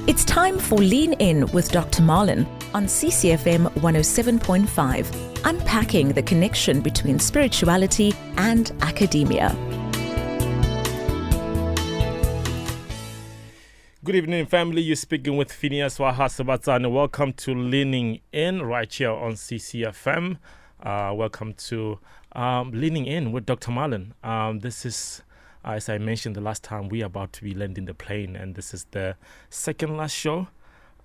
It's time for Lean In with Dr. Marlon on CCFM 107.5, unpacking the connection between spirituality and academia. Good evening, family. You're speaking with Phineas Wahasabatsan. Welcome to Leaning In right here on CCFM. Welcome to Leaning In with Dr. Marlon. This is, as I mentioned the last time, we are about to be landing the plane, and this is the second last show.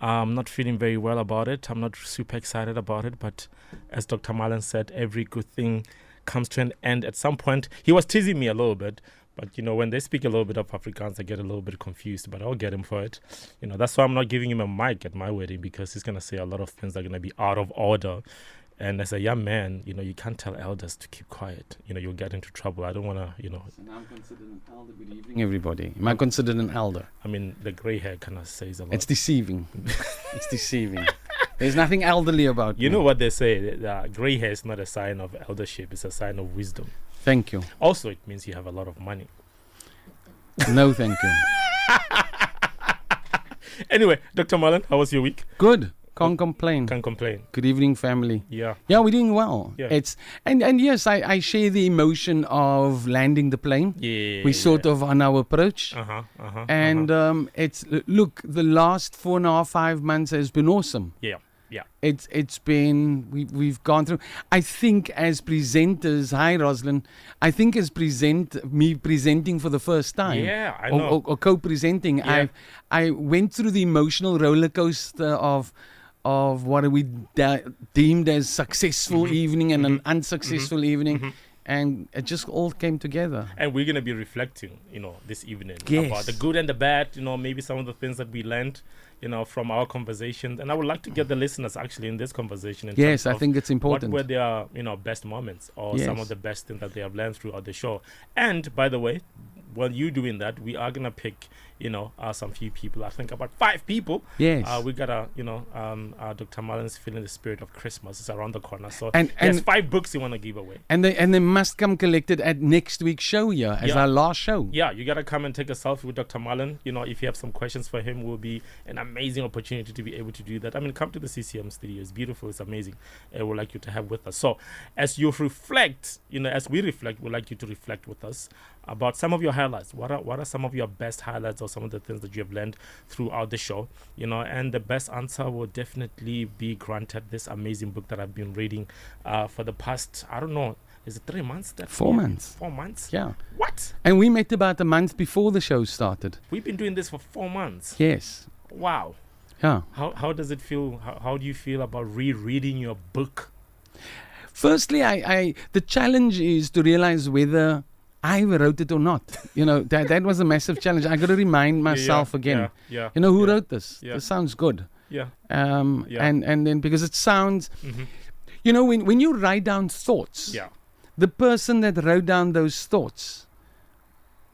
I'm not feeling very well about it. I'm not super excited about it, but as Dr. Marlon said, every good thing comes to an end at some point. He was teasing me a little bit, but you know, when they speak a little bit of Afrikaans, I get a little bit confused, but I'll get him for it. You know, that's why I'm not giving him a mic at my wedding, because he's going to say a lot of things that are going to be out of order. And as a young man, you know, you can't tell elders to keep quiet. You know, you'll get into trouble. I don't want to, you know. So now I'm considered an elder. Good evening, everybody. Am I considered an elder? I mean, the grey hair kind of says a lot. It's deceiving. It's deceiving. There's nothing elderly about You me. know what they say, grey hair is not a sign of eldership. It's a sign of wisdom. Thank you. Also, it means you have a lot of money. No, thank you. Anyway, Dr. Marlon, how was your week? Good. Can't complain. Can't complain. Good evening, family. Yeah. Yeah, we're doing well. Yeah. It's and yes, I share the emotion of landing the plane. Yeah. We sort of on our approach. And it's look, the last 4.5 months has been awesome. Yeah. Yeah. It's been we've gone through. I think as presenters, hi Roslyn. I think as presenting for the first time. Yeah, I know. Or co-presenting. Yeah. I went through the emotional roller coaster of what we deemed as successful evening and an unsuccessful evening. And it just all came together. And we're going to be reflecting, you know, this evening Yes. about the good and the bad, you know, maybe some of the things that we learned, you know, from our conversations. And I would like to get the listeners actually in this conversation. Yes, terms I think it's important. What were their, you know, best moments or some Yes. of the best things that they have learned throughout the show. And by the way, while you doing that, we are going to pick, you know, some few people. I think about 5 people. Yes. We got a, you know, Dr. Marlon's feeling the spirit of Christmas. It's around the corner. So And there's 5 books you want to give away. And they must come collected at next week's show here as Yeah. our last show. Yeah, you got to come and take a selfie with Dr. Marlon. You know, if you have some questions for him, will be an amazing opportunity to be able to do that. I mean, come to the CCM studio. It's beautiful. It's amazing. We'd like you to have with us. So as you reflect, you know, as we reflect, we'd like you to reflect with us about some of your highlights. What are some of your best highlights or some of the things that you have learned throughout the show? You know, and the best answer will definitely be granted this amazing book that I've been reading for the past, I don't know, is it 3 months? 4 months. 4 months? Yeah. What? And we met about a month before the show started. We've been doing this for 4 months. Yes. Wow. Yeah. How does it feel? How do you feel about rereading your book? Firstly, I the challenge is to realize whether I wrote it or not. You know, that was a massive challenge. I got to remind myself again. Yeah. You know, who wrote this? Yeah. This sounds good. Yeah. And then because it sounds, you know, when you write down thoughts, Yeah. the person that wrote down those thoughts,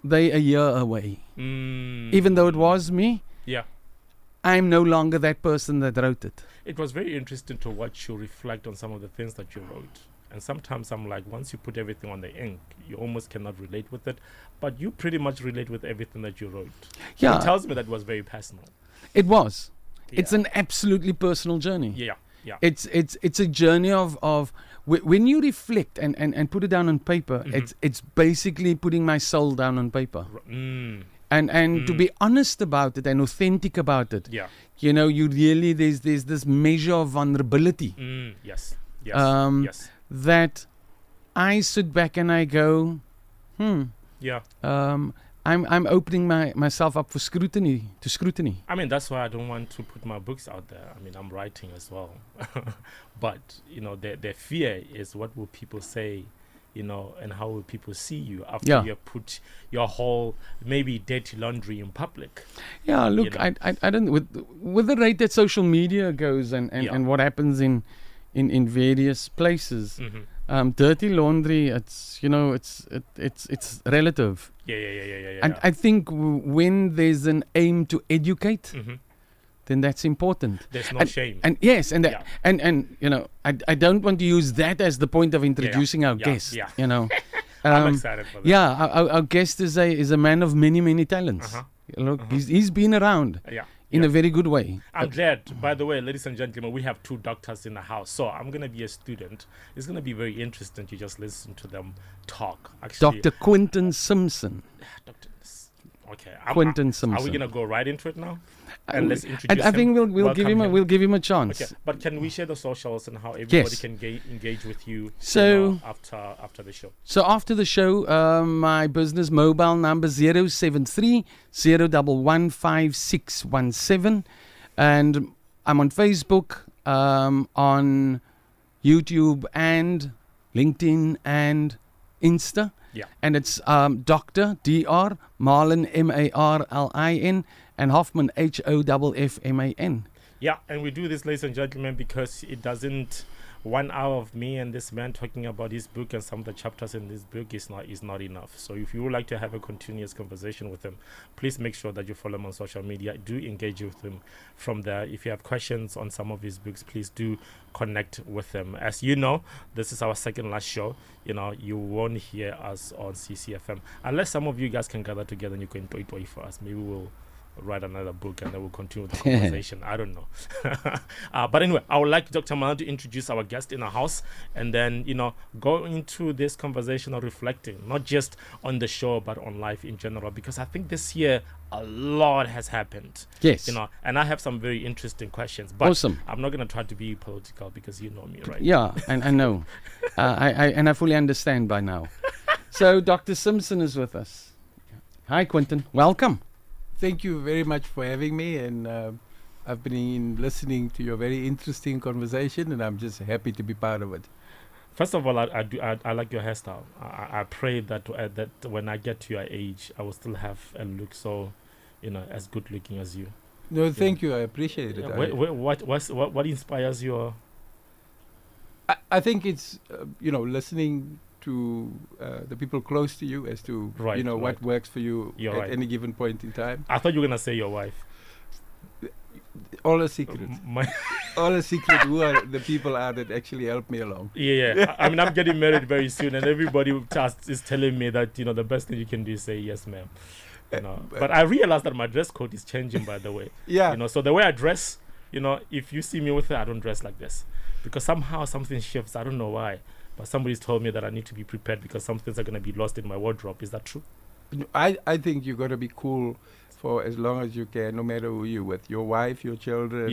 they a year away. Even though it was me, Yeah. I'm no longer that person that wrote it. It was very interesting to watch you reflect on some of the things that you wrote. And sometimes I'm like, once you put everything on the ink, you almost cannot relate with it. But you pretty much relate with everything that you wrote. Yeah. It tells me that it was very personal. It was. It's Yeah. an absolutely personal journey. Yeah. Yeah. It's a journey of when you reflect and put it down on paper, it's basically putting my soul down on paper. And to be honest about it and authentic about it. Yeah. You know, you really there's this measure of vulnerability. Yes. Yes. Yes. That I sit back and I go, Yeah. I'm opening myself up for scrutiny. I mean, that's why I don't want to put my books out there. I mean, I'm writing as well. But, you know, their fear is what will people say, you know, and how will people see you after you have put your whole maybe dirty laundry in public. Yeah, look, You know? I don't, with the rate that social media goes and what happens in various places, dirty laundry, it's, you know, it's relative. Yeah. And I think when there's an aim to educate, then that's important. There's no shame. And yes, and you know, I don't want to use that as the point of introducing our guest. Yeah. You know, I'm excited for that. Yeah, our guest is a man of many talents. Look, he's been around. Yeah. in a very good way. I'm glad. By the way, ladies and gentlemen, we have 2 doctors in the house. So I'm going to be a student. It's going to be very interesting to just listen to them talk. Actually, Dr. Quentin Simpson. Dr. Okay. Quentin Simpson. Are we going to go right into it now? And let's introduce I think him. we'll give him a chance. Okay, but can we share the socials and how everybody Yes. can engage with you? So- after the show. So after the show, my business mobile number 073 011 5617, and I'm on Facebook, on YouTube and LinkedIn and Insta. Yeah. And it's Dr. Dr. Marlin Marlin and Hoffman Hoffman. Yeah, and we do this, ladies and gentlemen, because it doesn't. 1 hour of me and this man talking about his book and some of the chapters in this book is not enough. So if you would like to have a continuous conversation with him, please make sure that you follow him on social media. Do engage with him from there. If you have questions on some of his books, please do connect with him. As you know, this is our second last show. You know, you won't hear us on CCFM unless some of you guys can gather together and you can toy for us. Maybe we'll write another book and then we'll continue the conversation. I don't know. But anyway, I would like Dr. Marlin to introduce our guest in our house and then, go into this conversation of reflecting, not just on the show, but on life in general, because I think this year a lot has happened. Yes. And I have some very interesting questions, but Awesome. I'm not going to try to be political because you know me, right? Yeah, and I know. I fully understand by now. So Dr. Simpson is with us. Hi, Quentin. Welcome. Thank you very much for having me, and I've been listening to your very interesting conversation, and I'm just happy to be part of it. First of all, I like your hairstyle. I pray that that when I get to your age, I will still have a look so, as good looking as you. No, thank you. I appreciate it. What inspires you? I think it's listening to the people close to you as to what works for you at any given point in time. I thought you were gonna say your wife. All a secret. All a secret. Who are the people that actually help me along? Yeah. I mean, I'm getting married very soon, and everybody just is telling me that the best thing you can do is say yes, ma'am. But I realized that my dress code is changing, by the way. Yeah. So the way I dress, if you see me with it, I don't dress like this because somehow something shifts. I don't know why. But somebody's told me that I need to be prepared because some things are going to be lost in my wardrobe. Is that true? I think you got to be cool for as long as you can, no matter who you're with. Your wife, your children,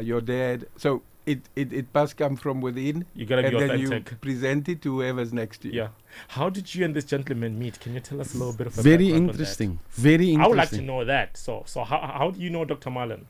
your dad. So it must come from within. You got to be authentic. And then you present it to whoever's next to you. Yeah. How did you and this gentleman meet? Can you tell us a little bit of Very interesting. Very interesting. I would like to know that. So how do you know Dr. Marlin?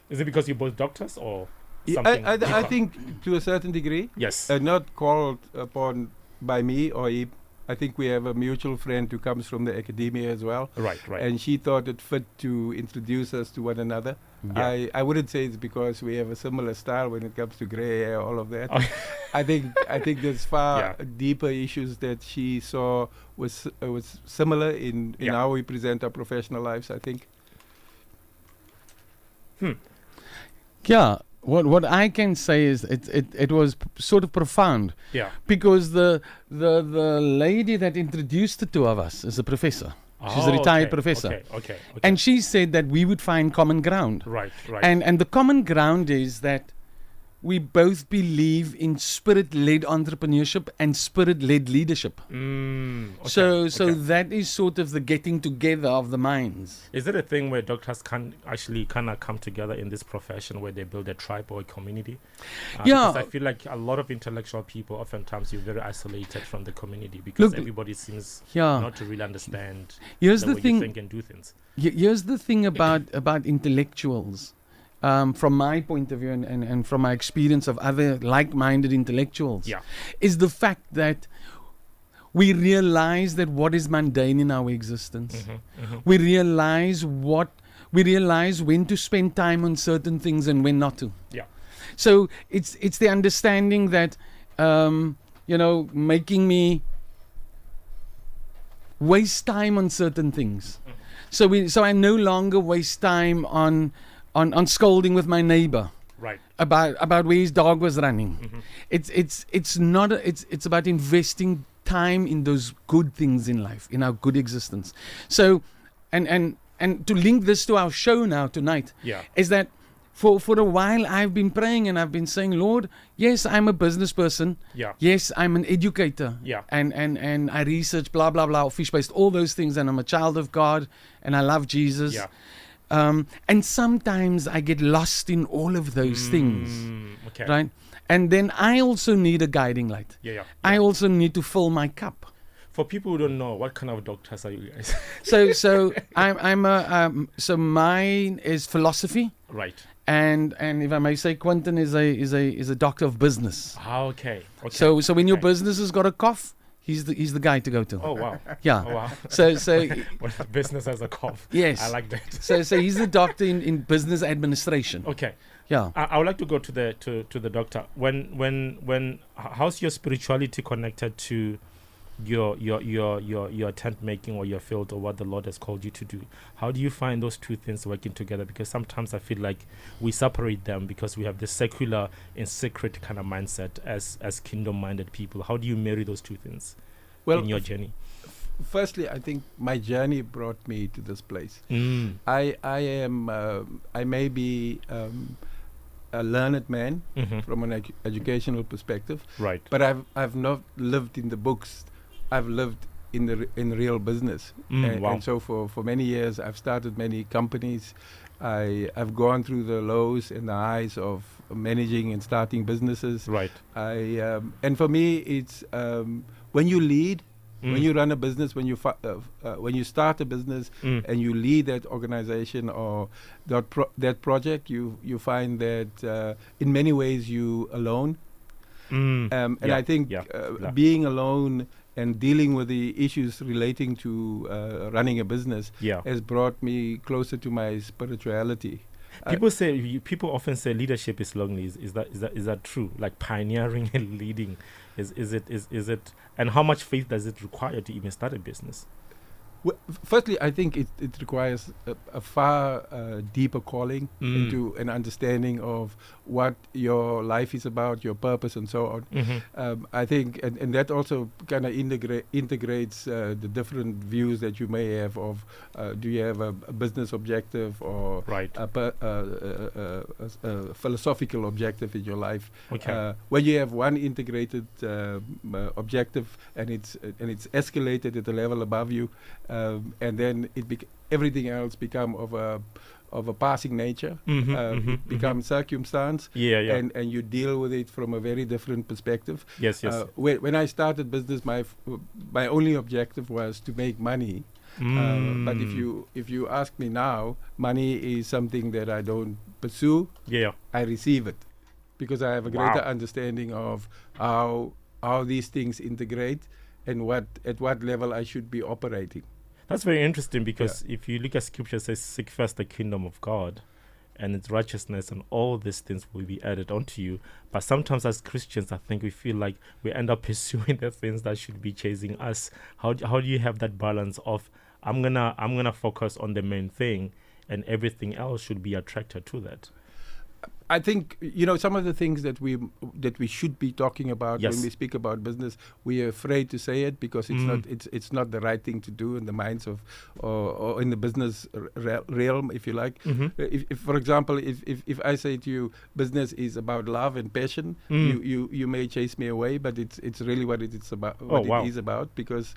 Is it because you're both doctors or something? I think to a certain degree. Yes. Not called upon by me or he. I think we have a mutual friend who comes from the academia as well. Right. And she thought it fit to introduce us to one another. Yeah. I wouldn't say it's because we have a similar style when it comes to grey hair, all of that. I think there's far deeper issues that she saw was similar in how we present our professional lives, I think. Yeah. What I can say is it was sort of profound. Yeah. Because the lady that introduced the two of us is a professor. She's a retired professor. Okay. And she said that we would find common ground. Right. And the common ground is that we both believe in spirit-led entrepreneurship and spirit-led leadership. So that is sort of the getting together of the minds. Is it a thing where doctors can actually kind of come together in this profession where they build a tribe or a community? Because I feel like a lot of intellectual people, oftentimes you're very isolated from the community because everybody seems not to really understand the way you think and do things. Here's the thing about intellectuals. From my point of view and from my experience of other like-minded intellectuals, is the fact that we realize that what is mundane in our existence. We realize when to spend time on certain things and when not to. Yeah. So it's the understanding that making me waste time on certain things. So I no longer waste time on scolding with my neighbor, right? About where his dog was running. It's about investing time in those good things in life, in our good existence. So, and and to link this to our show now tonight, is that for a while I've been praying and I've been saying, Lord, yes, I'm a business person. Yeah. Yes, I'm an educator. Yeah. And I research blah blah blah, fish-based, all those things, and I'm a child of God and I love Jesus. Yeah. And sometimes I get lost in all of those things. Okay. Right? And then I also need a guiding light. Yeah. I also need to fill my cup. For people who don't know, what kind of doctors are you guys? So so mine is philosophy. Right. And if I may say, Quentin is a doctor of business. Okay. So when your business has got a cough, he's the guy to go to. Oh wow. Yeah. Oh, wow. So when the business has a cough. Yes. I like that. So he's the doctor in business administration. Okay. Yeah. I would like to go to the doctor. When how's your spirituality connected to your tent making or your field or what the Lord has called you to do? How do you find those two things working together? Because sometimes I feel like we separate them because we have this secular and sacred kind of mindset as kingdom-minded people. How do you marry those two things in your journey? Firstly, I think my journey brought me to this place. I may be a learned man from an educational perspective, right? But I've not lived in the books. I've lived in real business, wow. And so for many years I've started many companies. I've gone through the lows and the highs of managing and starting businesses. Right. And for me, it's when you lead, when you run a business, when you start a business and you lead that organization or that project, you find that in many ways you alone. And I think being alone and dealing with the issues relating to running a business has brought me closer to my spirituality. People often say leadership is lonely. Is that true? Like pioneering and leading, is it? And how much faith does it require to even start a business? Well, firstly, I think it requires a far deeper calling into an understanding of what your life is about, your purpose, and so on. I think, and that also kind of integrates the different views that you may have of do you have a business objective or a philosophical objective in your life. Okay. When you have one integrated objective and it's escalated at the level above you. And then everything else become of a passing nature. It becomes circumstance. And you deal with it from a very different perspective. Yes. When I started business, my only objective was to make money. But if you ask me now, money is something that I don't pursue. I receive it because I have a greater understanding of how these things integrate and at what level I should be operating. That's very interesting because if you look at scripture, it says, seek first the kingdom of God and its righteousness, and all these things will be added onto you. But sometimes as Christians, I think we feel like we end up pursuing the things that should be chasing us. How do you have that balance of I'm gonna focus on the main thing and everything else should be attracted to that? I think some of the things that we should be talking about when we speak about business, we are afraid to say it because it's not the right thing to do in the minds of or in the business realm, if you like. If for example, if I say to you, business is about love and passion, you may chase me away, but it's really what it is about. It is about because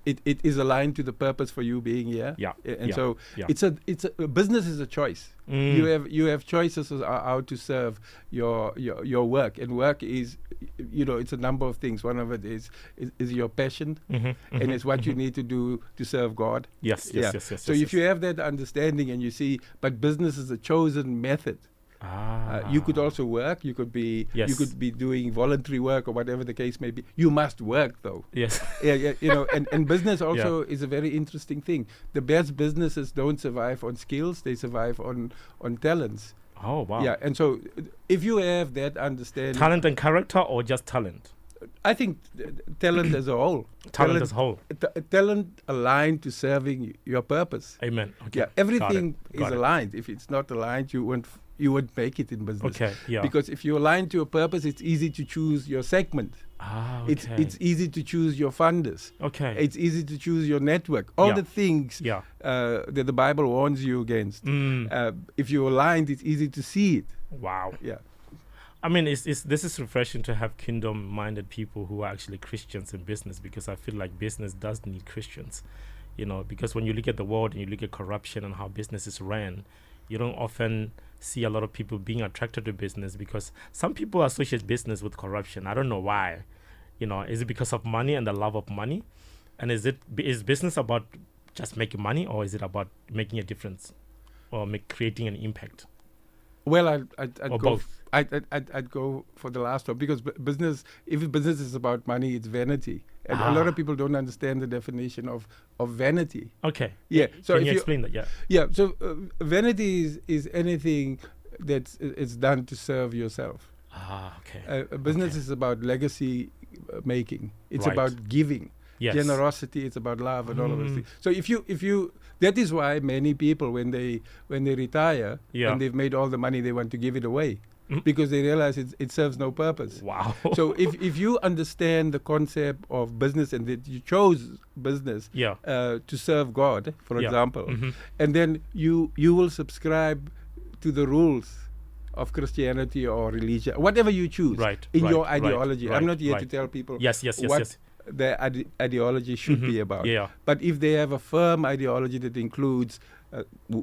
it is aligned to the purpose for you being here. So it's a business is a choice. You have choices of how to serve your work, and work is it's a number of things. One of it is your passion, and it's what you need to do to serve God. Yes. So if you have that understanding and you see, but business is a chosen method. You could also work. You could be doing voluntary work or whatever the case may be. You must work though. Yes. And business also is a very interesting thing. The best businesses don't survive on skills; they survive on talents. Oh wow. Yeah, and so if you have that understanding, talent and character, or just talent. I think talent as a whole. Talent as a whole. Talent aligned to serving your purpose. Amen. Okay. Yeah, everything is aligned. If it's not aligned, you you would make it in business. Okay, yeah. Because if you align to a purpose, it's easy to choose your segment. Okay. It's easy to choose your funders. Okay. It's easy to choose your network. All the things Yeah. that the Bible warns you against. If you're aligned, it's easy to see it. Wow. Yeah. I mean, this is refreshing to have kingdom-minded people who are actually Christians in business, because I feel like business does need Christians, because when you look at the world and you look at corruption and how business is ran, you don't often see a lot of people being attracted to business, because some people associate business with corruption. I don't know why. Is it because of money and the love of money? And is business about just making money, or is it about making a difference or creating an impact? Well, I'd or go both. I'd go for the last one, because business, if business is about money, it's vanity. And a lot of people don't understand the definition of vanity. Okay. Yeah. So Can if you explain that? Yeah. Yeah. So vanity is anything that is done to serve yourself. Okay. A business is about legacy making. It's Right. about giving. Yes. Generosity. It's about love and all of those things. So if you that is why many people when they retire and they've made all the money, they want to give it away. Because they realize it serves no purpose. Wow. So if you understand the concept of business and that you chose business to serve God, for example, and then you will subscribe to the rules of Christianity or religion, whatever you choose in your ideology. I'm not here to tell people what their ideology should be about. But if they have a firm ideology that includes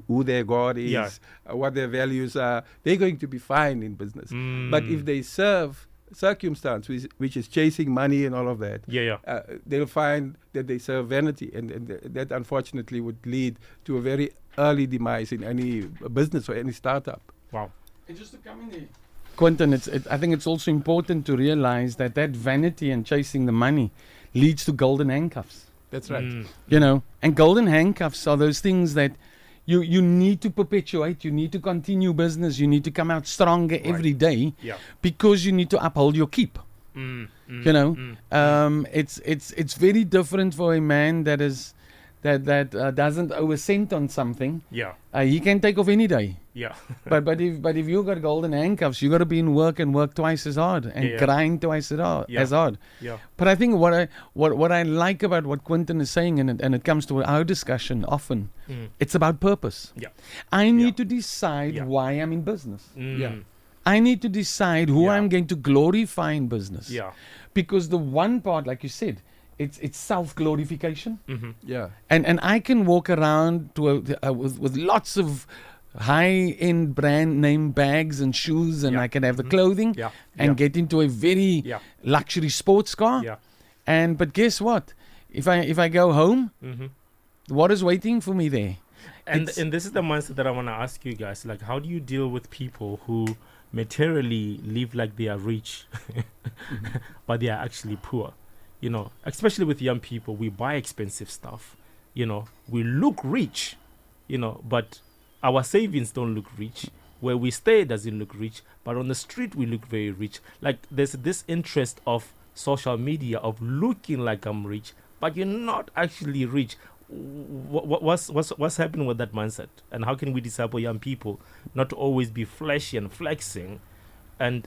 who their God is, what their values are, they're going to be fine in business. But if they serve circumstance, which is chasing money and all of that, they'll find that they serve vanity, and that unfortunately would lead to a very early demise in any business or any startup. Wow. And just to come in there, Quentin, I think it's also important to realize that vanity and chasing the money leads to golden handcuffs. That's right. And golden handcuffs are those things that you need to perpetuate. You need to continue business. You need to come out stronger every day because you need to uphold your keep. It's very different for a man that doesn't owe a cent on something. He can take off any day. but if you got golden handcuffs, you got to be in work and work twice as hard and grind twice as hard. But I think what I like about what Quentin is saying, and it comes to our discussion often, it's about purpose. I need to decide why I'm in business. I need to decide who I'm going to glorify in business. Because the one part, like you said, it's self-glorification. And I can walk around with lots of high-end brand name bags and shoes, and I can have the clothing and get into a very luxury sports car. But guess what? If I go home, what is waiting for me there? And this is the mindset that I want to ask you guys. Like, how do you deal with people who materially live like they are rich, but they are actually poor? Especially with young people, we buy expensive stuff. We look rich, but our savings don't look rich. Where we stay doesn't look rich, but on the street we look very rich. Like, there's this interest of social media of looking like I'm rich, but you're not actually rich. What's happening with that mindset? And how can we disciple young people not to always be flashy and flexing, and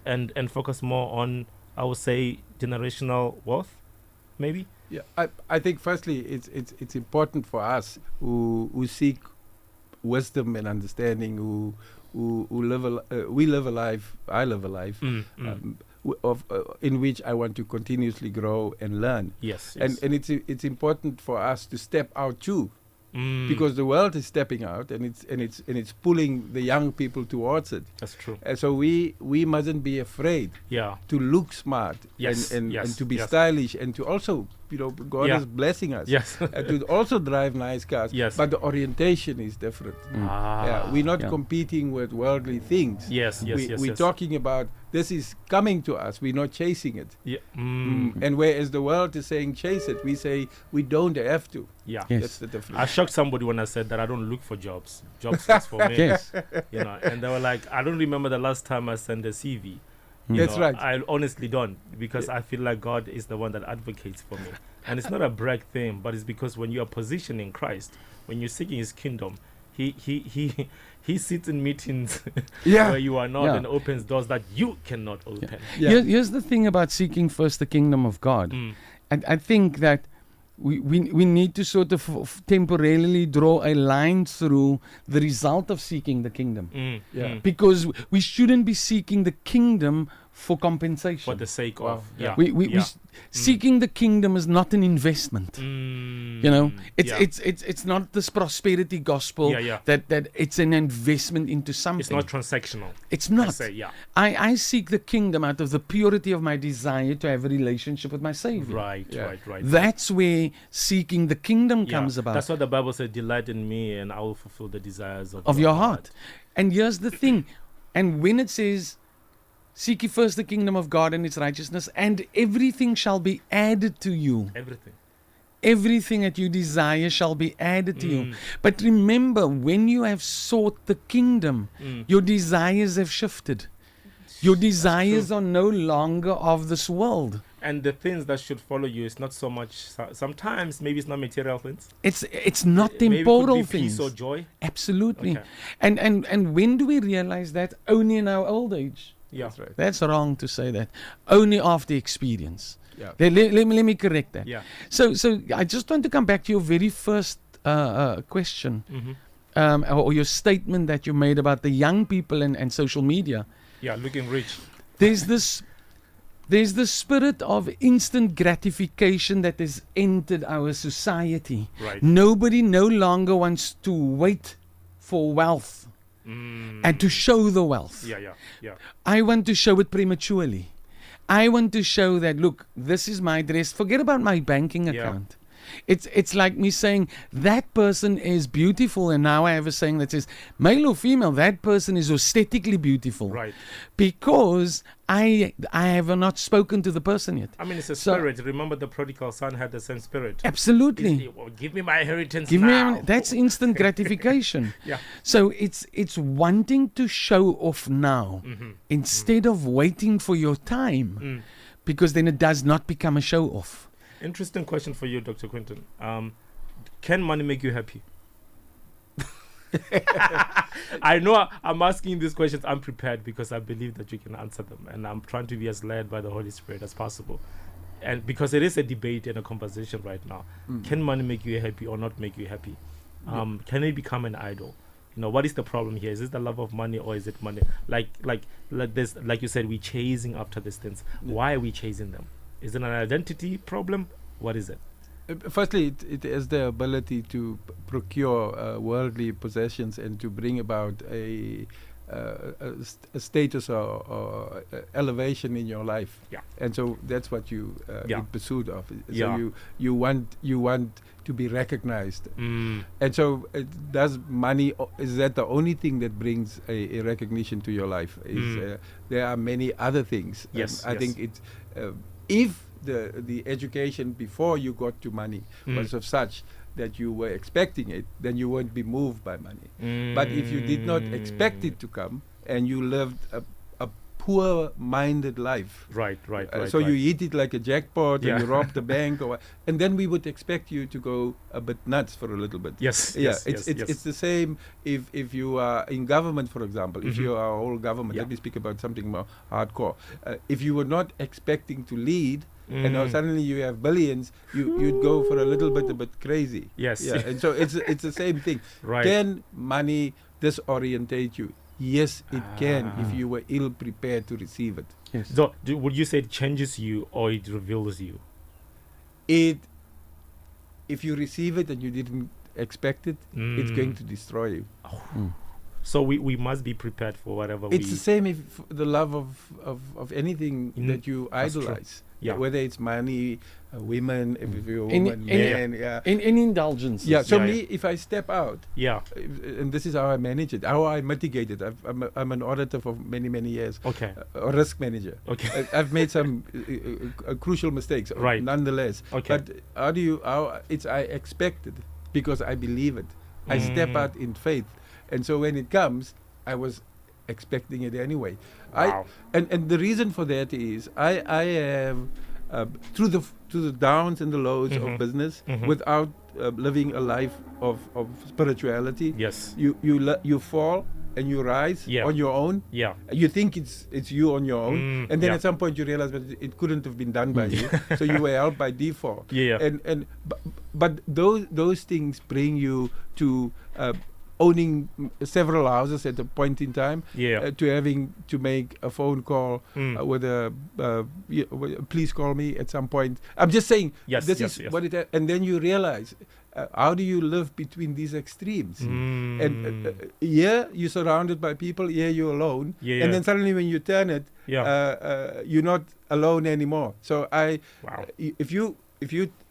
focus more on, I would say, generational wealth? Maybe. I think firstly it's important for us who seek wisdom and understanding, who live we live a life. I live a life in which I want to continuously grow and learn. Yes. And it's important for us to step out too. Because the world is stepping out, and it's pulling the young people towards it. That's true. And so we mustn't be afraid to look smart and to be stylish, and to also, God is blessing us to also drive nice cars. But the orientation is different. We're not competing with worldly things. We're talking about this is coming to us. We're not chasing it. And whereas the world is saying chase it, we say we don't have to. That's the difference. I shocked somebody when I said that I don't look for jobs. Jobs is for me. And they were like, I don't remember the last time I sent a CV. That's right. I honestly don't, because I feel like God is the one that advocates for me. And it's not a brag thing, but it's because when you are positioned in Christ, when you're seeking His kingdom, he sits in meetings Yeah. where you are not Yeah. and opens doors that you cannot open. Here's the thing about seeking first the kingdom of God. And I think that we need to sort of temporarily draw a line through the result of seeking the kingdom. Because we shouldn't be seeking the kingdom for compensation. For the sake of Seeking the kingdom is not an investment. You know, it's not this prosperity gospel that it's an investment into something. It's not transactional. It's not. I say, I seek the kingdom out of the purity of my desire to have a relationship with my Savior. Right. That's where seeking the kingdom comes about. That's what the Bible said, delight in me and I will fulfill the desires of your heart. And here's the thing. And when it says, seek ye first the kingdom of God and its righteousness, and everything shall be added to you. Everything that you desire shall be added to you. But remember, when you have sought the kingdom, your desires have shifted. Your desires are no longer of this world. And the things that should follow you is not so much. Sometimes maybe it's not material things. It's not Maybe temporal it could be things. peace or joy. Absolutely. Okay. And when do we realize that? Only in our old age. Yeah. That's right. That's wrong to say that. Only after experience. Yeah. Let me correct that. Yeah. So I just want to come back to your very first question, or your statement that you made about the young people and social media. Yeah, looking rich. There's this spirit of instant gratification that has entered our society. Right. Nobody no longer wants to wait for wealth and to show the wealth. Yeah. I want to show it prematurely. I want to show that, look, this is my dress. Forget about my banking account. It's like me saying, that person is beautiful, and now I have a saying that says, male or female, that person is aesthetically beautiful. Right. Because I have not spoken to the person yet. I mean, it's a spirit. Remember, the prodigal son had the same spirit. Absolutely. Give me my inheritance Give now. me that's instant gratification. So it's wanting to show off now instead of waiting for your time, because then it does not become a show off. Interesting question for you, Dr. Quinton. Can money make you happy? I know I'm asking these questions unprepared because I believe that you can answer them, and I'm trying to be as led by the Holy Spirit as possible. And because it is a debate and a conversation right now. Can money make you happy or not make you happy? Can it become an idol? You know, what is the problem here? Is it the love of money, or is it money? Like this, like you said, we're chasing after these things. Why are we chasing them? Is it an identity problem? What is it? Firstly, it has the ability to procure worldly possessions and to bring about a status or elevation in your life. Yeah. And so that's what you in pursuit of. Yeah. So you want to be recognized. And so does money, is that the only thing that brings a recognition to your life? There are many other things. Yes. I think it's if the education before you got to money was of such that you were expecting it, then you won't be moved by money. But if you did not expect it to come and you lived a poor-minded life, right. So you eat it like a jackpot and you rob the bank, and then we would expect you to go a bit nuts for a little bit. Yes. It's the same if you are in government, for example. If you are all government, let me speak about something more hardcore. If you were not expecting to lead, and now suddenly you have billions, you'd go for a bit crazy. Yes. Yeah. And so it's the same thing. Right. Can money disorientate you? Yes, it can if you were ill prepared to receive it. Yes. So would you say it changes you or it reveals you? If you receive it and you didn't expect it, it's going to destroy you. So we must be prepared for whatever it's the same if the love of anything that you idolize. Yeah. Whether it's money, women, if you're a woman, men, in indulgence. Yeah. So if I step out, and this is how I manage it, how I mitigate it. I'm an auditor for many years. Okay. A risk manager. Okay. I've made some crucial mistakes. Right. Nonetheless. Okay. But I expect it because I believe it. I step out in faith, and so when it comes, I was expecting it anyway. Wow. And the reason for that is I have through the downs and the lows of business, without living a life of spirituality. Yes. You fall and you rise on your own. Yeah. You think it's you on your own, and then yeah. at some point you realize that it couldn't have been done by you, so you were helped by default. Yeah. But those things bring you to owning several houses at a point in time, to having to make a phone call with please call me at some point. I'm just saying, this is what it, and then you realize, how do you live between these extremes? And you're surrounded by people, here you're alone, and then suddenly when you turn it, you're not alone anymore. So if you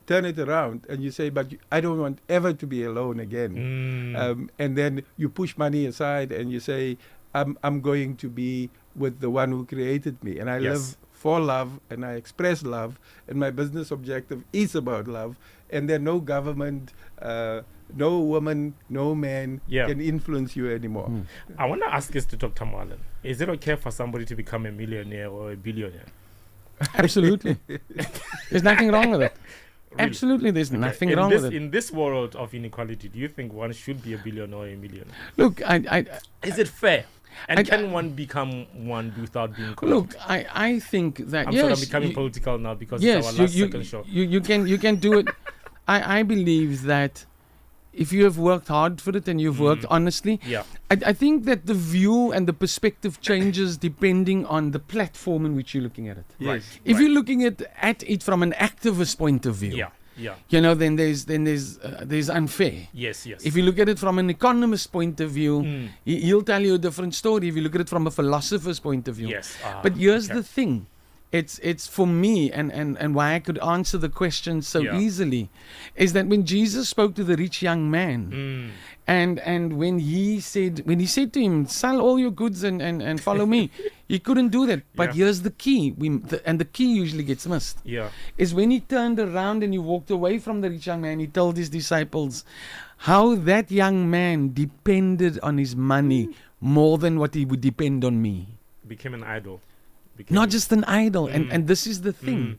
turn it around and you say, but I don't want ever to be alone again, and then you push money aside and you say, I'm going to be with the one who created me, and I live for love, and I express love, and my business objective is about love, and then no government, no woman, no man can influence you anymore. I want to ask this to Dr. Marlon. Is it okay for somebody to become a millionaire or a billionaire? Absolutely. There's nothing wrong with it. Really? Absolutely, there's nothing wrong with it. In this world of inequality, do you think one should be a billionaire or a millionaire? Look, is it fair? And can one become one without being corrupt? Look, I think that I'm becoming political now because it's our last second show. You can do it. I believe that if you have worked hard for it and you've worked honestly, I think that the view and the perspective changes depending on the platform in which you're looking at it. Right. If you're looking at it from an activist point of view, then there's unfair. Yes. If you look at it from an economist point of view, he'll tell you a different story. If you look at it from a philosopher's point of view, but here's the thing. It's for me, and why I could answer the question so easily, is that when Jesus spoke to the rich young man, and when he said to him, sell all your goods and follow me, he couldn't do that. But here's the key, and the key usually gets missed. Is when he turned around and he walked away from the rich young man, he told his disciples how that young man depended on his money more than what he would depend on me. Became an idol. Not just an idol. And this is the thing.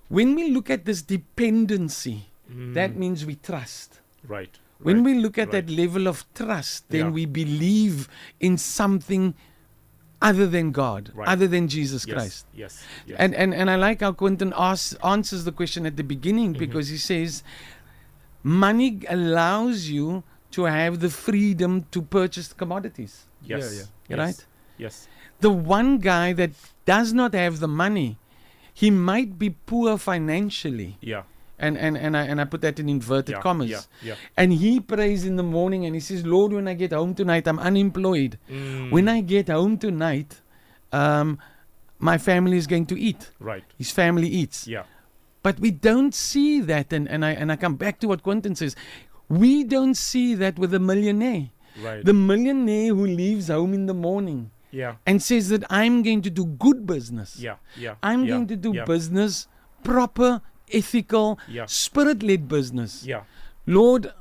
When we look at this dependency, that means we trust. Right. When we look at that level of trust, then we believe in something other than God, other than Jesus Christ. Yes. And I like how Quentin answers the question at the beginning, because he says, money allows you to have the freedom to purchase commodities. Right? Yes. The one guy that does not have the money, he might be poor financially. And I put that in inverted commas. And he prays in the morning and he says, Lord, when I get home tonight, I'm unemployed. When I get home tonight, my family is going to eat. Right. His family eats. But we don't see that, and I come back to what Quentin says. We don't see that with a millionaire. Right. The millionaire who leaves home in the morning and says that I'm going to do good business. I'm going to do business, proper, ethical, spirit-led business. Lord,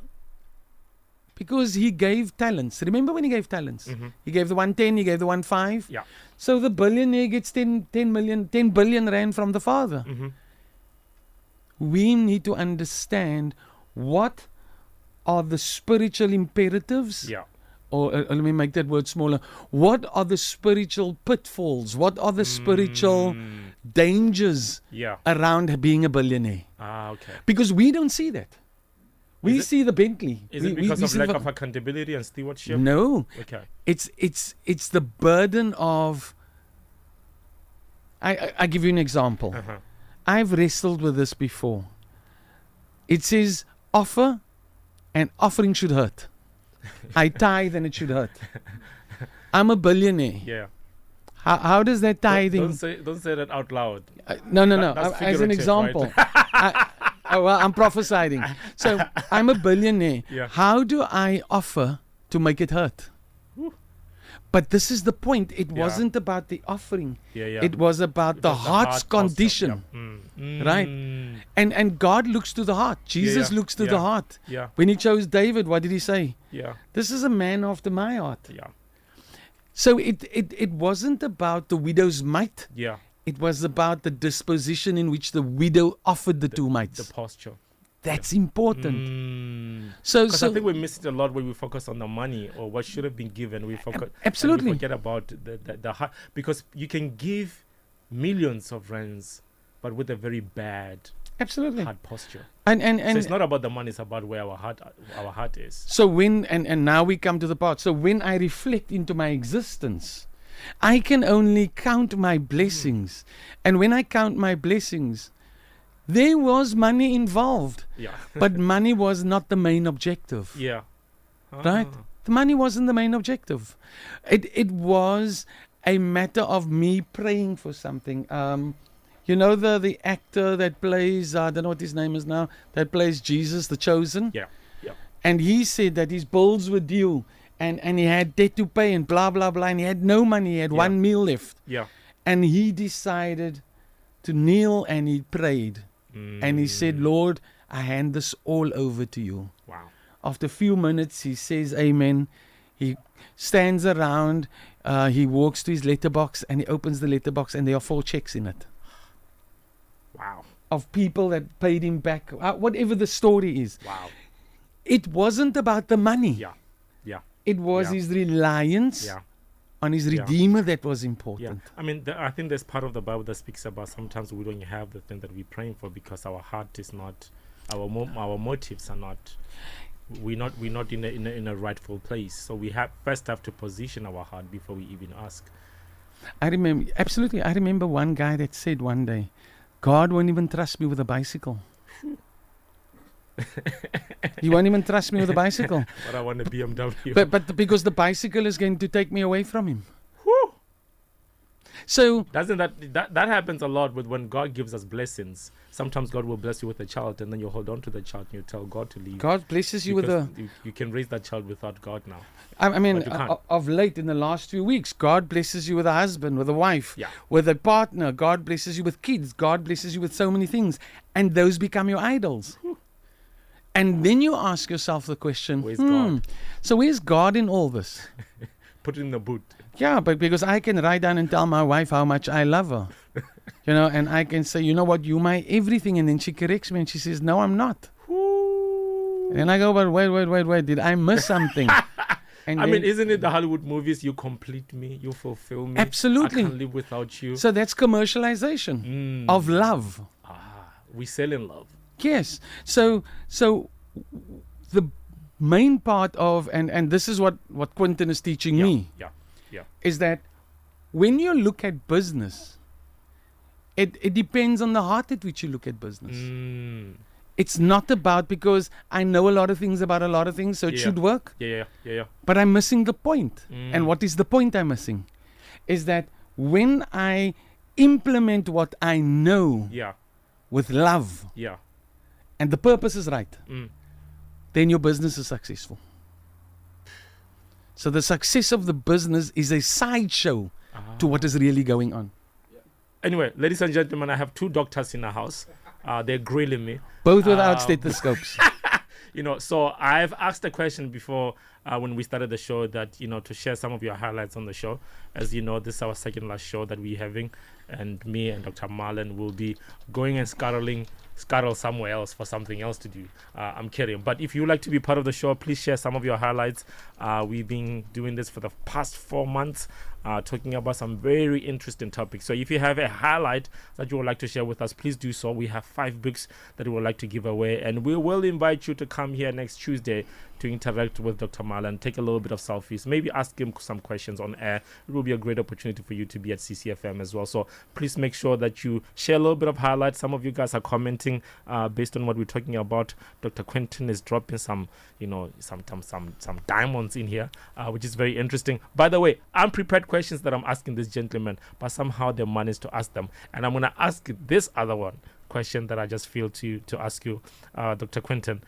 because he gave talents. Remember when he gave talents? He gave the 110, he gave the 15. So the billionaire gets 10 billion rand from the father. We need to understand what are the spiritual imperatives. Or let me make that word smaller. What are the spiritual pitfalls? What are the spiritual dangers around being a billionaire? Okay. Because we don't see that. We see the Bentley. Is it because of lack of accountability and stewardship? No. Okay. It's the burden of... I give you an example. I've wrestled with this before. It says offer, and offering should hurt. I tithe and it should hurt. I'm a billionaire. How does that tithing... Don't say that out loud. No. As an example. Right? I'm prophesying. So I'm a billionaire. How do I offer to make it hurt? But this is the point. It wasn't about the offering. It was about the heart's condition. Right? And God looks to the heart. Jesus looks to the heart. When he chose David, what did he say? This is a man after my heart. So it wasn't about the widow's mite. It was about the disposition in which the widow offered the two mites. The posture. That's important. So I think we miss it a lot when we focus on the money or what should have been given. We focus absolutely. And we forget about the heart, because you can give millions of rands, but with a very bad heart posture. And so it's not about the money; it's about where our heart is. So when and now we come to the part. So when I reflect into my existence, I can only count my blessings, and when I count my blessings, there was money involved, but money was not the main objective. Right? The money wasn't the main objective. It was a matter of me praying for something. You know the actor that plays, I don't know what his name is now, that plays Jesus, the Chosen? Yeah. And he said that his bills were due and he had debt to pay and blah, blah, blah, and he had no money, he had one meal left. Yeah. And he decided to kneel and he prayed. And he said, Lord, I hand this all over to you. Wow. After a few minutes, he says, Amen. He stands around, he walks to his letterbox and he opens the letterbox and there are 4 checks in it. Wow. Of people that paid him back, whatever the story is. Wow. It wasn't about the money. Yeah. It was his reliance on his Redeemer that was important. I mean, I think there's part of the Bible that speaks about sometimes we don't have the thing that we're praying for because our heart is not, our motives are not, we're not in a rightful place. So we first have to position our heart before we even ask. I remember one guy that said one day, God won't even trust me with a bicycle. He won't even trust me with a bicycle. But I want a BMW. But because the bicycle is going to take me away from him. Whew. So doesn't that happens a lot with when God gives us blessings. Sometimes God will bless you with a child and then you hold on to the child and you tell God to leave. God blesses you with you can raise that child without God now. I mean, of late in the last few weeks, God blesses you with a husband, with a wife, with a partner. God blesses you with kids. God blesses you with so many things. And those become your idols. And then you ask yourself the question, where's God? So where's God in all this? Put it in the boot. Yeah, but because I can write down and tell my wife how much I love her. And I can say, you know what, you're my everything. And then she corrects me and she says, no, I'm not. And I go, but wait, did I miss something? And I mean, isn't it the Hollywood movies? You complete me, you fulfill me. Absolutely. I can't live without you. So that's commercialization of love. We sell in love. Yes. So the main part of, and this is what Quentin is teaching me, is that when you look at business, it depends on the heart at which you look at business. It's not about, because I know a lot of things about a lot of things, so it should work. Yeah. But I'm missing the point. And what is the point I'm missing? Is that when I implement what I know with love, and the purpose is right, then your business is successful. So the success of the business is a sideshow to what is really going on. Anyway, ladies and gentlemen, I have 2 doctors in the house. They're grilling me. Both without stethoscopes. So I've asked a question before when we started the show that, to share some of your highlights on the show. As you know, this is our second last show that we're having. And me and Dr. Marlon will be going and scuttle somewhere else for something else to do. I'm kidding. But if you would like to be part of the show, please share some of your highlights. We've been doing this for the past 4 months, talking about some very interesting topics. So if you have a highlight that you would like to share with us, please do so. We have 5 books that we would like to give away. And we will invite you to come here next Tuesday to interact with Dr. Marlon, take a little bit of selfies, maybe ask him some questions on air. It will be a great opportunity for you to be at CCFM as well. So please make sure that you share a little bit of highlights. Some of you guys are commenting based on what we're talking about. Dr. Quentin is dropping some diamonds in here, which is very interesting. By the way, unprepared questions that I'm asking this gentleman, but somehow they managed to ask them. And I'm going to ask this other question that I just feel to ask you, Dr. Quentin.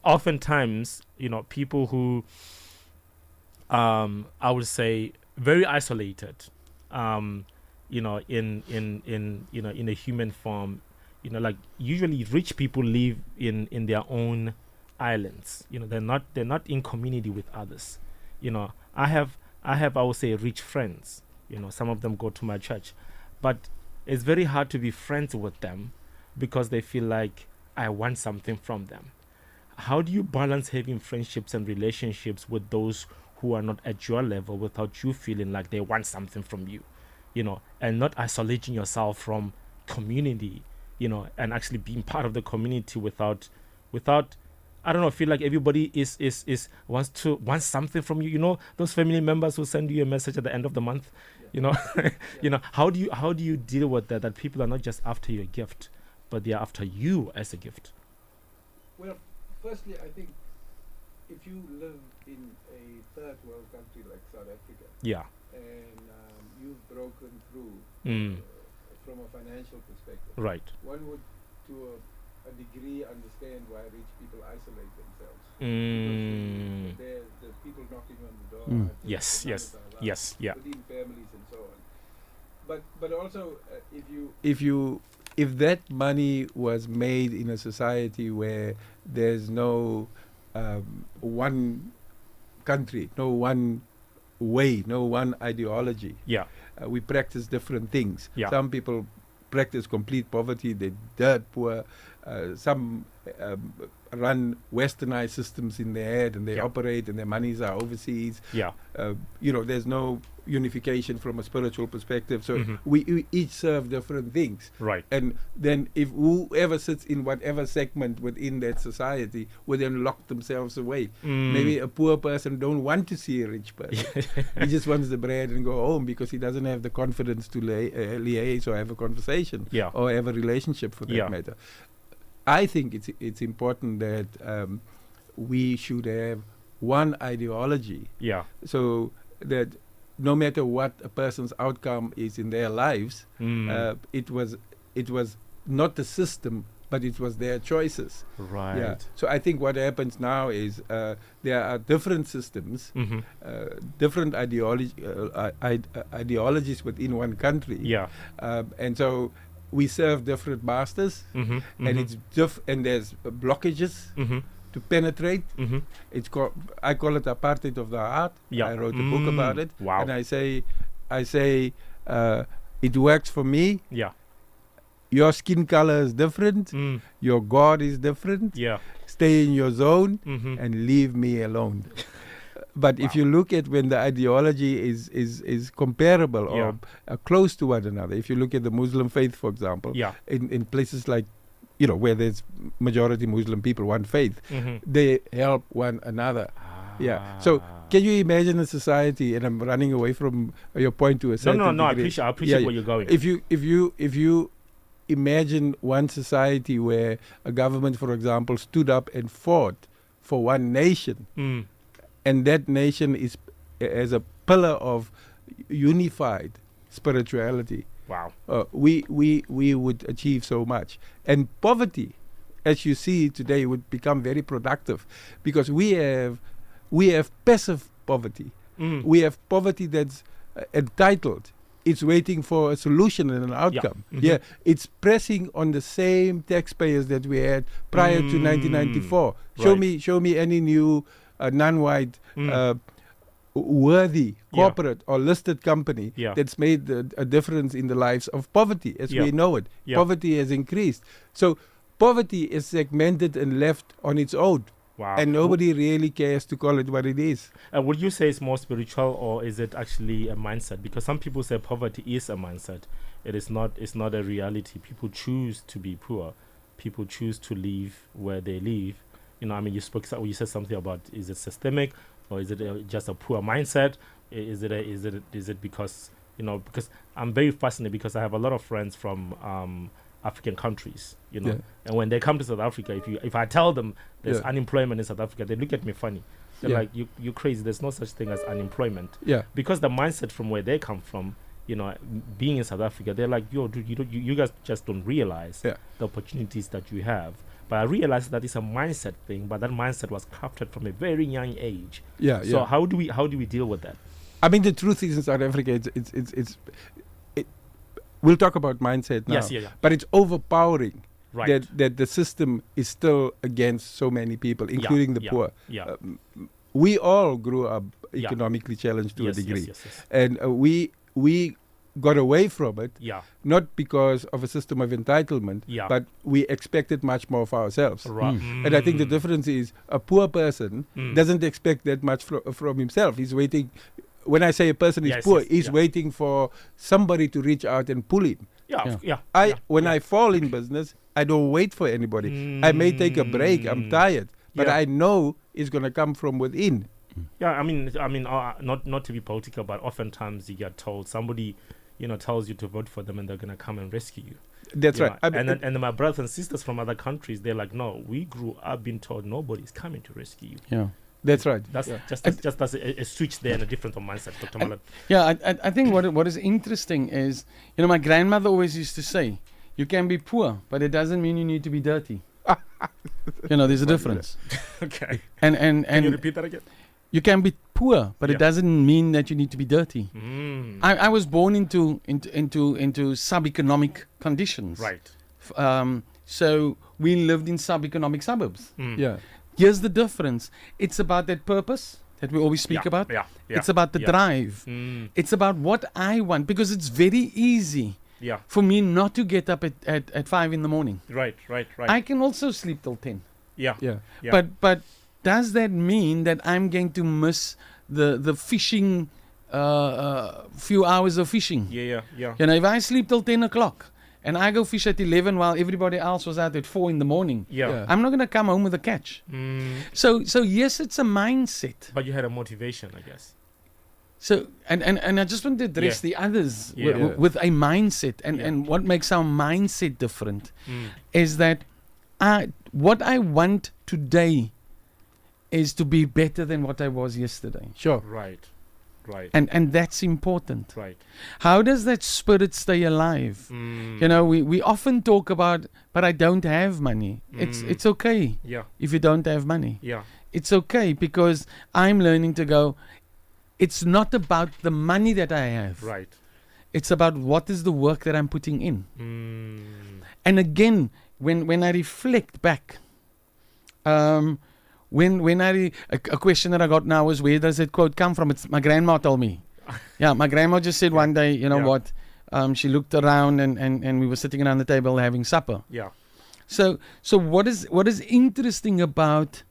Oftentimes, people who, I would say, very isolated, in a human form, like usually rich people live in their own islands. They're not in community with others. I have, I would say, rich friends. Some of them go to my church, but it's very hard to be friends with them because they feel like I want something from them. How do you balance having friendships and relationships with those who are not at your level without you feeling like they want something from you, and not isolating yourself from community, and actually being part of the community without I don't know, feel like everybody wants something from you. Those family members who send you a message at the end of the month, how do you deal with that people are not just after your gift, but they are after you as a gift? Well, firstly, I think if you live in a third world country like South Africa, and you've broken through from a financial perspective, right? One would, to a degree, understand why rich people isolate themselves. There's people knocking on the door. Yes, within families and so on. But also, if that money was made in a society where there's no one country, no one way, no one ideology, we practice different things. Some people practice complete poverty, they're dirt poor. Some run westernized systems in their head, and they operate, and their monies are overseas. There's no unification from a spiritual perspective. So we each serve different things. Right. And then if whoever sits in whatever segment within that society would then lock themselves away. Maybe a poor person don't want to see a rich person. He just wants the bread and go home because he doesn't have the confidence to liaise or have a conversation or have a relationship for that matter. I think it's important that we should have one ideology. So that no matter what a person's outcome is in their lives, it was not the system, but it was their choices. Right. Yeah. So I think what happens now is there are different systems, different ideologies within one country. And so we serve different masters, and it's and there's blockages to penetrate. It's I call it apartheid of the heart. I wrote a book about it, and I say it works for me. Your skin color is different. Your God is different. Stay in your zone and leave me alone. But if you look at when the ideology is comparable or close to one another, if you look at the Muslim faith, for example, in places like, where there's majority Muslim people, one faith, they help one another. So can you imagine a society, and I'm running away from your point to a certain degree. I appreciate where you're going. If you imagine one society where a government, for example, stood up and fought for one nation, and that nation is as a pillar of unified spirituality. We would achieve so much. And poverty, as you see today, would become very productive, because we have passive poverty. We have poverty that's entitled. It's waiting for a solution and an outcome. It's pressing on the same taxpayers that we had prior to 1994. Show me any new non-white worthy corporate or listed company that's made a difference in the lives of poverty as we know it. Poverty has increased. So poverty is segmented and left on its own. And nobody really cares to call it what it is. Would you say it's more spiritual, or is it actually a mindset? Because some people say poverty is a mindset. It's not a reality. People choose to be poor. People choose to live where they live. You said something about, is it systemic, or is it just a poor mindset? Is it because because I'm very fascinated, because I have a lot of friends from African countries, and when they come to South Africa, if I tell them there's unemployment in South Africa, they look at me funny. They're like, you're crazy. There's no such thing as unemployment. Because the mindset from where they come from, being in South Africa, they're like, yo, dude, you guys just don't realize the opportunities that you have. But I realized that it's a mindset thing, but that mindset was crafted from a very young age. So how do we deal with that? I mean, the truth is, in South Africa, we'll talk about mindset now. But it's overpowering that the system is still against so many people, including the poor. We all grew up economically challenged to a degree. And we got away from it, Yeah. not because of a system of entitlement, Yeah. but we expected much more of ourselves. Right. And I think the difference is a poor person doesn't expect that much from himself. He's waiting. When I say a person is Yes, poor, yes, he's yeah. waiting for somebody to reach out and pull him. Yeah. When I fall in business, I don't wait for anybody. I may take a break. I'm tired, but Yeah. I know it's going to come from within. Yeah, I mean, not to be political, but oftentimes you get told somebody, tells you to vote for them, and they're gonna come and rescue you. That's You right. know, and then my brothers and sisters from other countries, they're like, no, we grew up being told nobody's coming to rescue you. Yeah. That's right. That's Yeah. just a switch there and a different mindset, Dr. Mullen. Yeah, I think what is interesting is, my grandmother always used to say, you can be poor, but it doesn't mean you need to be dirty. There's a difference. Okay. And Can you repeat that again? you can be poor, but Yeah. it doesn't mean that you need to be dirty. Mm. I was born into sub-economic conditions. Right. So we lived in sub-economic suburbs. Mm. Yeah. Here's the difference. It's about that purpose that we always speak Yeah, about. Yeah. It's about the yeah. drive. Mm. It's about what I want, because it's very easy Yeah. for me not to get up at 5 in the morning. Right. I can also sleep till 10. Yeah. Yeah. Yeah. But does that mean that I'm going to miss the fishing, few hours of fishing? Yeah. If I sleep till 10 o'clock and I go fish at 11 while everybody else was out at 4 in the morning, Yeah. I'm not going to come home with a catch. Mm. So yes, it's a mindset. But you had a motivation, I guess. So and I just want to address the others Yeah. with a mindset, Yeah. and what makes our mindset different Mm. is that what I want today is to be better than what I was yesterday, Sure. Right. and that's important. Right. How does that spirit stay alive? Mm. We often talk about, but I don't have money. It's okay Yeah. if you don't have money. Yeah. It's okay, because I'm learning to go, it's not about the money that I have. Right. It's about what is the work that I'm putting in. Mm. And again, when I reflect back, a question that I got now is, where does that quote come from? It's my grandma told me. Yeah, my grandma just said one day, Yeah. what? She looked around and we were sitting around the table having supper. Yeah. So what is interesting about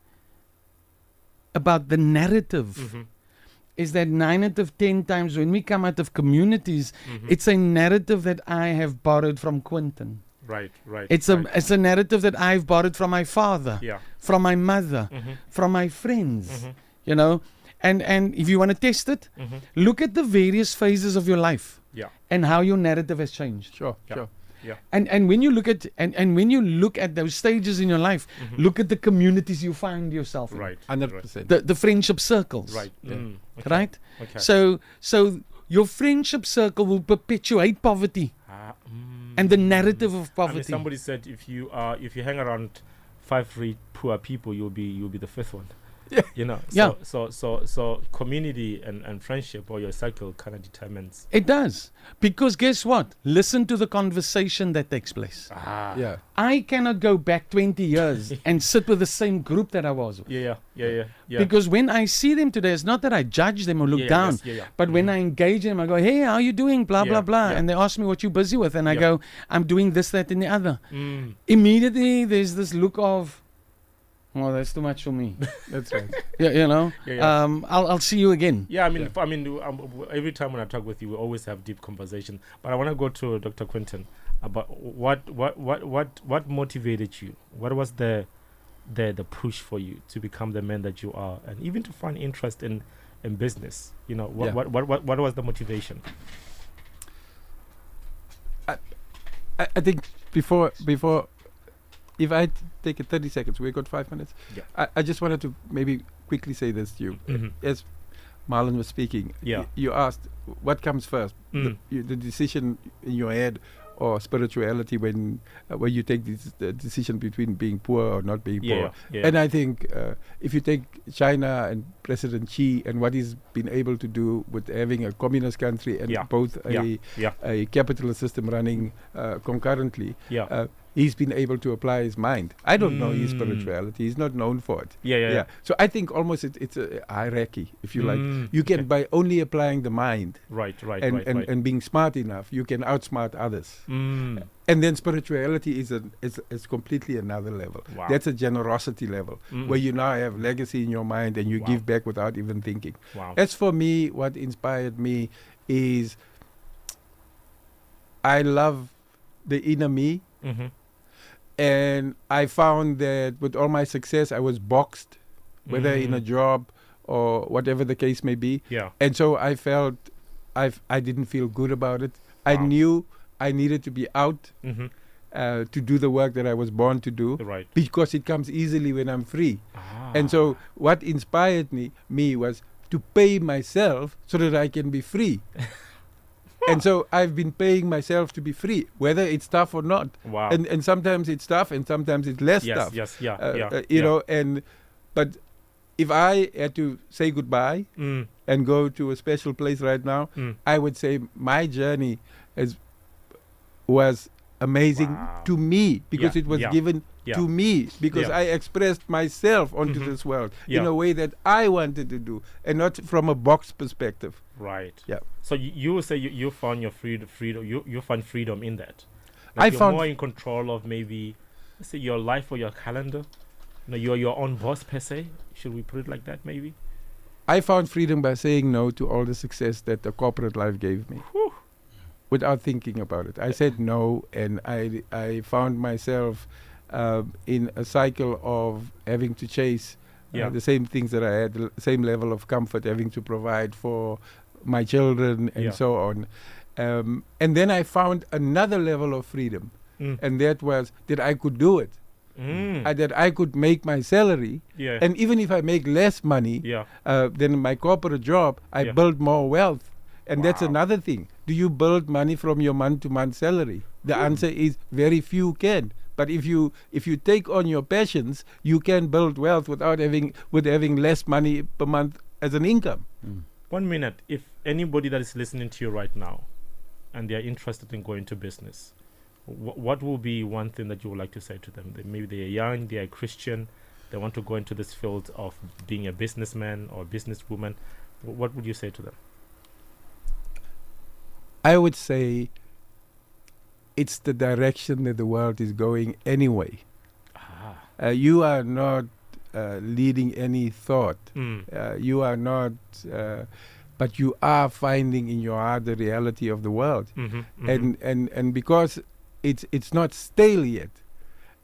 the narrative Mm-hmm. is that 9 out of 10 times when we come out of communities, Mm-hmm. it's a narrative that I have borrowed from Quentin. Right. It's a narrative that I've borrowed from my father, Yeah. from my mother, Mm-hmm. from my friends, Mm-hmm. And if you want to test it, Mm-hmm. look at the various phases of your life Yeah. and how your narrative has changed. Sure. Yeah. Sure. Yeah. And when you look at and when you look at those stages in your life, look at the communities you find yourself in. Right. 100%. The friendship circles. Right. Yeah. Mm. Okay. Right? Okay. So your friendship circle will perpetuate poverty and the narrative of I poverty. mean, somebody said if you hang around 5 rich poor people, you'll be the fifth one. Yeah. So community and friendship or your cycle kind of determines. It does. Because guess what? Listen to the conversation that takes place. Yeah. I cannot go back 20 years and sit with the same group that I was with. Yeah. Because when I see them today, it's not that I judge them or look down. Yeah. But when I engage them, I go, hey, how are you doing? Blah, Yeah, blah, blah. yeah. And they ask me what you're busy with. And I Yeah. go, I'm doing this, that, and the other. Mm. Immediately, there's this look of, oh, that's too much for me. That's right. Yeah. Yeah. I'll see you again. Yeah, every time when I talk with you, we always have deep conversation. But I want to go to Dr. Quentin about what motivated you. What was the push for you to become the man that you are, and even to find interest in business? What was the motivation? I think before, if I take it 30 seconds, we got 5 minutes. Yeah. I just wanted to maybe quickly say this to you. Mhm. As Marlon was speaking, Yeah. you asked what comes first, Mm. the decision in your head or spirituality when you take the decision between being poor or not being poor. Yeah. And I think if you take China and President Xi and what he's been able to do with having a communist country and Yeah. both Yeah. a capitalist system running concurrently, Yeah. he's been able to apply his mind. I don't know his spirituality. He's not known for it. Yeah. So I think almost it's a hierarchy, if you like. You can, by only applying the mind and being smart enough, you can outsmart others. And then spirituality is completely another level. Wow. That's a generosity level, where you now have legacy in your mind and you give back without even thinking. Wow. As for me, what inspired me is I love the inner me. And I found that with all my success, I was boxed, whether in a job or whatever the case may be. Yeah. And so I felt I didn't feel good about it. I Wow. knew I needed to be out to do the work that I was born to do, Right. because it comes easily when I'm free. Ah. And so what inspired me was to pay myself so that I can be free. And so I've been paying myself to be free, whether it's tough or not. Wow. And sometimes it's tough, and sometimes it's less tough. But if I had to say goodbye and go to a special place right now, I would say my journey was amazing Wow. to me, because it was given Yeah. to me, because Yeah. I expressed myself onto this world in Yeah. a way that I wanted to do, and not from a box perspective. Right. Yeah. So you say you found your freedom. You find freedom in that. I You're found more in control of maybe, let's say, your life or your calendar. You're your own boss per se. Should we put it like that? Maybe. I found freedom by saying no to all the success that the corporate life gave me. Whew. Without thinking about it. I said no, and I found myself in a cycle of having to chase the same things that I had, the same level of comfort, having to provide for my children and so on. And then I found another level of freedom, and that was that I could do it. That I could make my salary, and even if I make less money than my corporate job, I build more wealth. And that's another thing. Do you build money from your month-to-month salary? The answer is very few can. But if you take on your passions, you can build wealth without having less money per month as an income. 1 minute. If anybody that is listening to you right now, and they are interested in going to business, what will be one thing that you would like to say to them? Maybe they are young, they are Christian, they want to go into this field of being a businessman or a businesswoman. What would you say to them? I would say it's the direction that the world is going anyway. You are not leading any thought. You are not, but you are finding in your heart the reality of the world. And because it's not stale yet,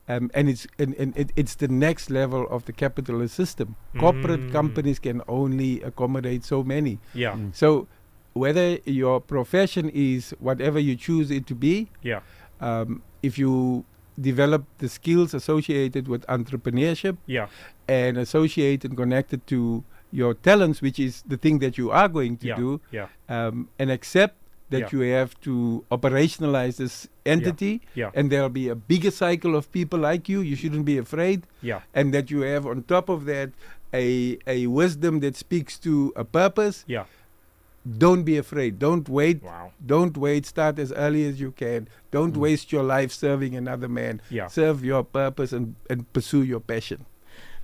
and it's the next level of the capitalist system. Corporate companies can only accommodate so many. So whether your profession is whatever you choose it to be, if you develop the skills associated with entrepreneurship and associated and connected to your talents, which is the thing that you are going to do, and accept that you have to operationalize this entity, and there'll be a bigger cycle of people like you shouldn't be afraid, and that you have on top of that a wisdom that speaks to a purpose. Don't be afraid. Don't wait. Don't wait. Start as early as you can. Don't waste your life serving another man. Serve your purpose and pursue your passion.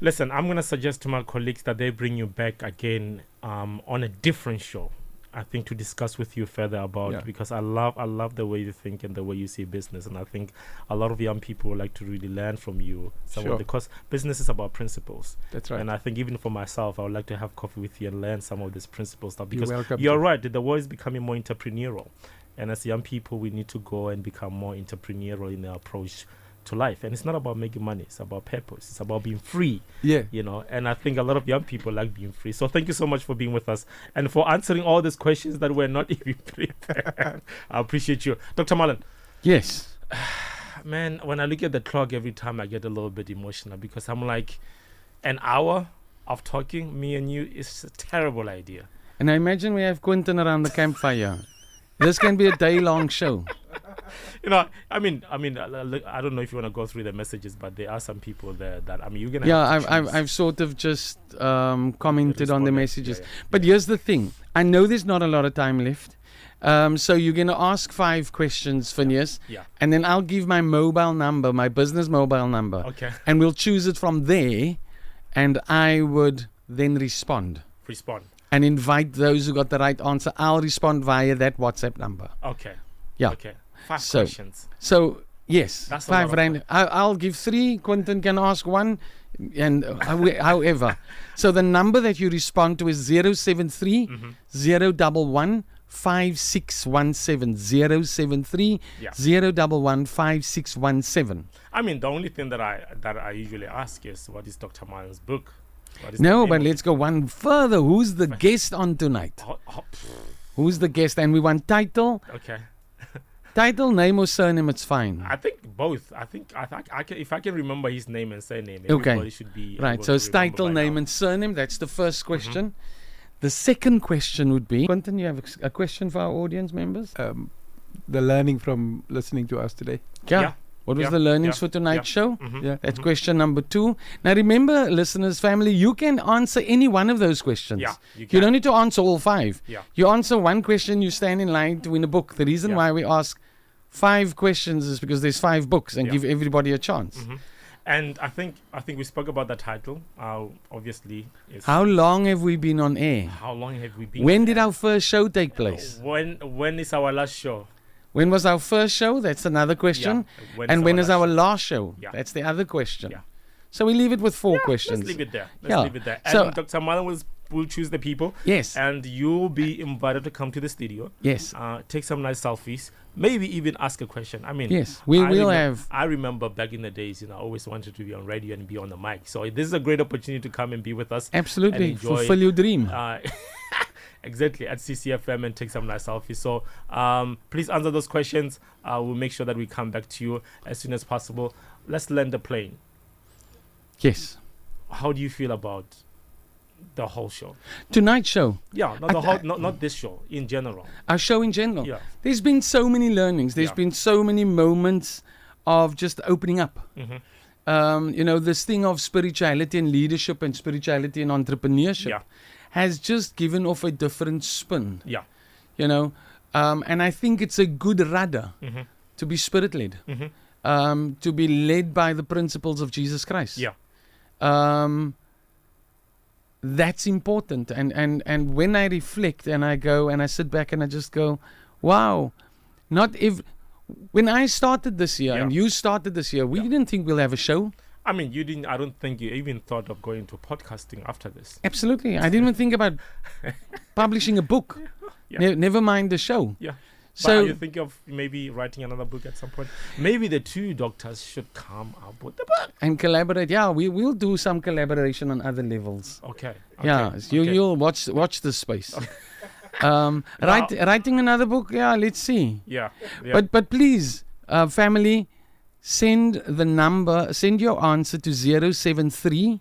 Listen, I'm going to suggest to my colleagues that they bring you back again on a different show, I think, to discuss with you further about, because I love the way you think and the way you see business, and I think a lot of young people would like to really learn from you, because business is about principles. That's right. And I think even for myself, I would like to have coffee with you and learn some of these principles stuff, because you're right, the world is becoming more entrepreneurial, and as young people, we need to go and become more entrepreneurial in our approach to life. And it's not about making money, it's about purpose, it's about being free. And I think a lot of young people like being free. So thank you so much for being with us and for answering all these questions that were not even prepared. I appreciate you. Dr. Marlon. Yes. Man, when I look at the clock every time, I get a little bit emotional, because I'm like, an hour of talking, me and you, is a terrible idea. And I imagine we have Quentin around the campfire. This can be a day-long show. I mean, I don't know if you want to go through the messages, but there are some people there that, you're gonna. Yeah, I've sort of just commented on the messages. But here's the thing: I know there's not a lot of time left. So you're going to ask 5 questions, Phineas. Yeah. And then I'll give my mobile number, my business mobile number. Okay. And we'll choose it from there. And I would then respond. And invite those who got the right answer. I'll respond via that WhatsApp number. Okay. Yeah. Okay. 5 questions. So, yes. That's 5 rand. I'll give 3. Quentin can ask 1. And however. So the number that you respond to is 073 011 5617 073 011 5617. I mean, the only thing that I usually ask is, what is Dr. Malen's book? No, but let's go one further. Who's the guest on tonight? Who's the guest? And we want title. Okay. Title, name or surname, it's fine. I think both. I can, if I can remember his name and surname, everybody should be right. So it's title, name, and surname. That's the first question. The second question would be, Quentin, you have a question for our audience members? The learning from listening to us today. Yeah. What was the learnings for tonight's show? That's question number 2. Now remember, listeners, family, you can answer any one of those questions. Yeah, you don't need to answer all 5. Yeah. You answer one question, you stand in line to win a book. The reason why we ask 5 questions is because there's 5 books and give everybody a chance. And I think we spoke about the title. Obviously, how long have we been on air? How long have we been? When did our first show take place? When is our last show? When was our first show? That's another question. And when is our last show? That's the other question. So we leave it with 4 questions. Let's leave it there. Leave it there. And so, Dr. Malen will choose the people. Yes. And you'll be invited to come to the studio. Yes. Take some nice selfies. Maybe even ask a question. I mean, yes, we will have. I remember back in the days, I always wanted to be on radio and be on the mic. So this is a great opportunity to come and be with us. Absolutely. Fulfill your dream. Exactly, at CCFM and take some nice selfies. So please answer those questions. We'll make sure that we come back to you as soon as possible. Let's land the plane. Yes. How do you feel about the whole show? Tonight's show? Yeah, not this show, in general. Our show in general? Yeah. There's been so many learnings. There's been so many moments of just opening up. This thing of spirituality and leadership and spirituality and entrepreneurship has just given off a different spin. Yeah. And I think it's a good rudder to be spirit-led, to be led by the principles of Jesus Christ. Yeah. That's important. And when I reflect and I go and I sit back and I just go, wow, when I started this year and you started this year, we didn't think we'll have a show. I mean, you didn't. I don't think you even thought of going to podcasting after this. Absolutely. I didn't even think about publishing a book. Never mind the show. Yeah. So you think of maybe writing another book at some point? Maybe the 2 doctors should come up with the book and collaborate. Yeah, we will do some collaboration on other levels. Okay. Yeah, you'll watch this space. Writing another book. Yeah, let's see. Yeah. But please, family, send your answer to 073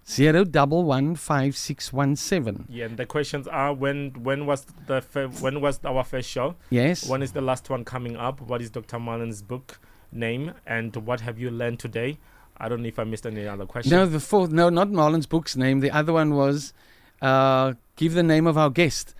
011 5617. Yeah, and the questions are when was our first show? Yes. When is the last one coming up? What is Dr. Malen's book name? And what have you learned today? I don't know if I missed any other questions. No, not Malen's book's name. The other one was give the name of our guest.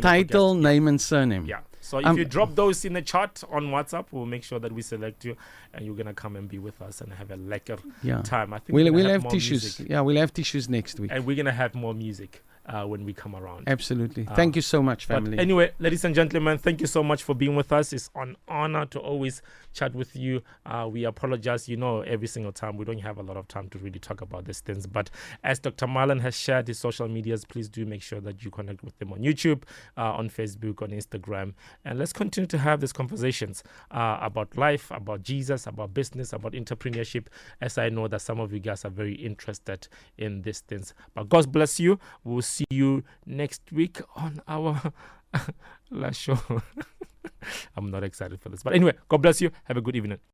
Title, name, and surname. Yeah. So if you drop those in the chat on WhatsApp, we'll make sure that we select you, and you're gonna come and be with us and have a lekker time. I think we'll have tissues. Music. Yeah, we'll have tissues next week, and we're gonna have more music when we come around. Absolutely. Thank you so much, family. But anyway, ladies and gentlemen, thank you so much for being with us. It's an honor to always chat with you. We apologize, every single time we don't have a lot of time to really talk about these things. But as Dr. Malen has shared his social medias, please do make sure that you connect with him on YouTube, on Facebook, on Instagram. And let's continue to have these conversations about life, about Jesus, about business, about entrepreneurship, as I know that some of you guys are very interested in these things. But God bless you. We'll see you next week on our last show. I'm not excited for this. But anyway, God bless you. Have a good evening.